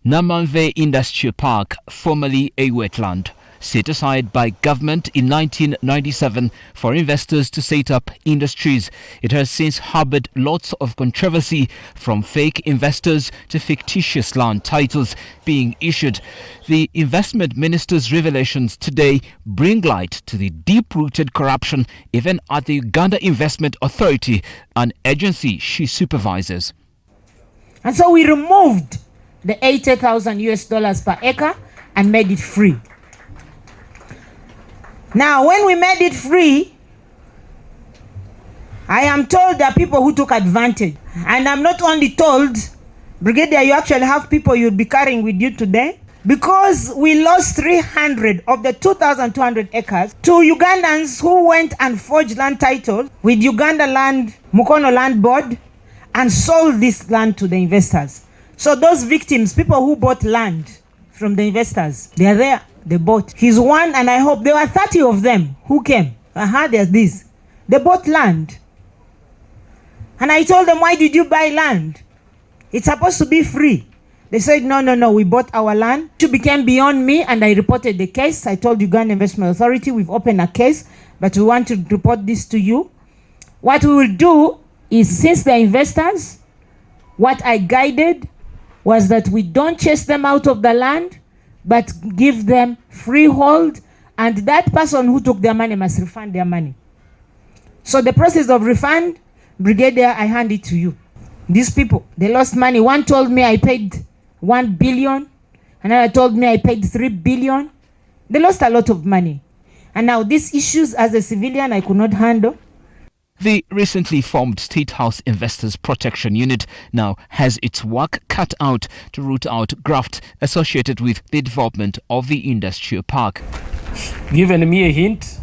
Namanve Industrial Park, formerly a wetland, set aside by government in 1997 for investors to set up industries. It has since harbored lots of controversy, from fake investors to fictitious land titles being issued. The investment minister's revelations today bring light to the deep-rooted corruption even at the Uganda Investment Authority, an agency she supervises. And so we removed the $80,000 per acre and made it free. Now, when we made it free, I am told there are people who took advantage. And I'm not only told, Brigadier, you actually have people you'll be carrying with you today, because we lost 300 of the 2,200 acres to Ugandans who went and forged land titles with Uganda Land, Mukono Land Board, and sold this land to the investors. So those victims, people who bought land from the investors, they are there. They bought. He's one, and I hope there were 30 of them who came. There's this. They bought land. And I told them, why did you buy land? It's supposed to be free. They said, no, we bought our land. It became beyond me, and I reported the case. I told Uganda Investment Authority, we've opened a case, but we want to report this to you. What we will do is, since they're investors, what I guided was that we don't chase them out of the land, but give them freehold, and that person who took their money must refund their money. So the process of refund, Brigadier, I hand it to you. These people, they lost money. One told me I paid 1 billion. Another told me I paid 3 billion. They lost a lot of money. And now these issues, as a civilian, I could not handle. The recently formed State House Investors Protection Unit now has its work cut out to root out graft associated with the development of the industrial park. Given me a hint,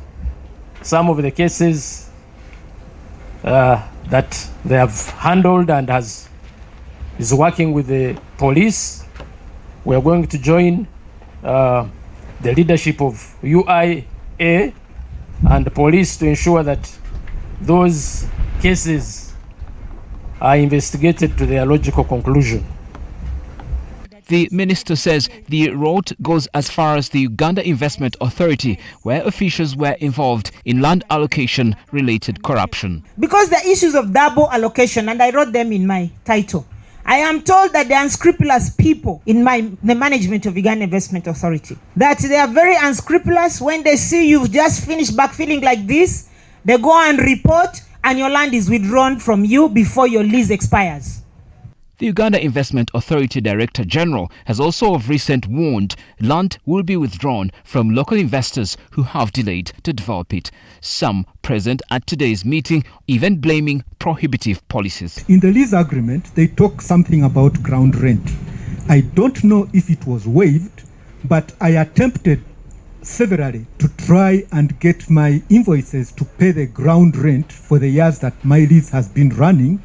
some of the cases that they have handled and is working with the police, we are going to join the leadership of UIA and the police to ensure that those cases are investigated to their logical conclusion. The minister says the road goes as far as the Uganda Investment Authority, where officials were involved in land allocation related corruption. Because the issues of double allocation, and I wrote them in my title, I am told that the unscrupulous people in the management of Uganda Investment Authority, that they are very unscrupulous. When they see you've just finished backfilling like this, they go and report, and your land is withdrawn from you before your lease expires. The Uganda Investment Authority Director General has also of recent warned land will be withdrawn from local investors who have delayed to develop it. Some present at today's meeting even blaming prohibitive policies. In the lease agreement, they talk something about ground rent. I don't know if it was waived, but I attempted severally to try and get my invoices to pay the ground rent for the years that my lease has been running,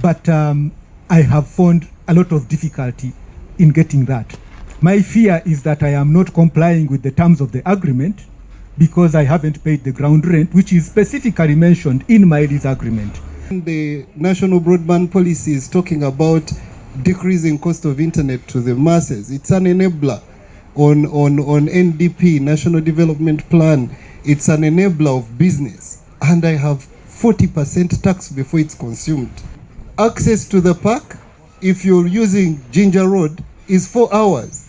but I have found a lot of difficulty in getting that. My fear is that I am not complying with the terms of the agreement because I haven't paid the ground rent, which is specifically mentioned in my lease agreement. The national broadband policy is talking about decreasing cost of internet to the masses. It's an enabler. On NDP, National Development Plan, it's an enabler of business. And I have 40% tax before it's consumed. Access to the park, if you're using Ginger Road, is 4 hours.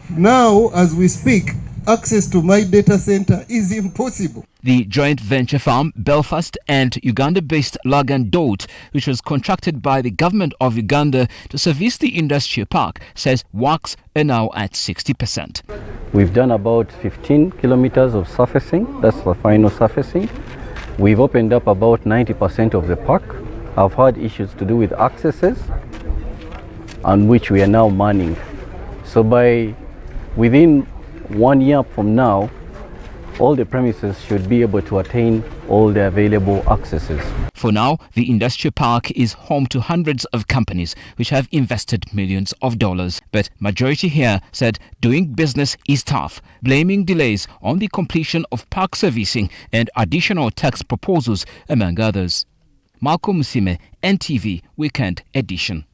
Now, as we speak, access to my data center is impossible. The joint venture firm Belfast and Uganda-based Ugandans, which was contracted by the government of Uganda to service the industrial park, says works are now at 60%. We've done about 15 kilometers of surfacing. That's the final surfacing. We've opened up about 90% of the park. I've had issues to do with accesses, on which we are now manning. So within 1 year from now, all the premises should be able to attain all the available accesses. For now, the industrial park is home to hundreds of companies which have invested millions of dollars. But majority here said doing business is tough, blaming delays on the completion of park servicing and additional tax proposals, among others. Malcolm Musime, NTV Weekend Edition.